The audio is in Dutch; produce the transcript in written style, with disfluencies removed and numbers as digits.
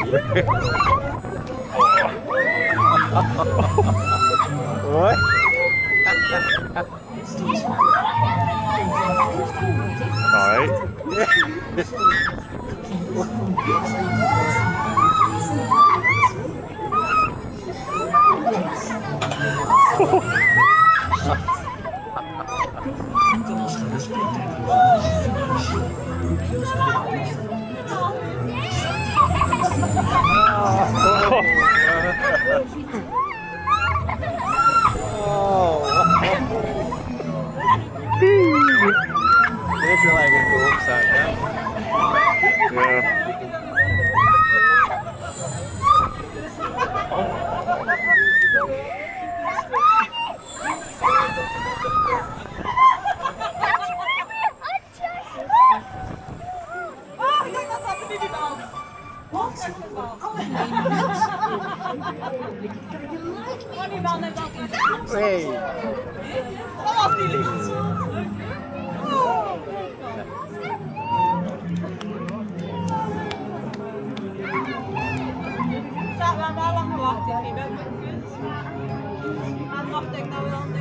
Hoi. Hoi. Dit is like een koopzaak, hè? Ja. Ik denk dat dat er niet aan. Wat? Oh, die man heeft altijd. Hey. Dat was niet lief. Zo, we hebben al lang gewacht. Ik ben wacht ik nou wel.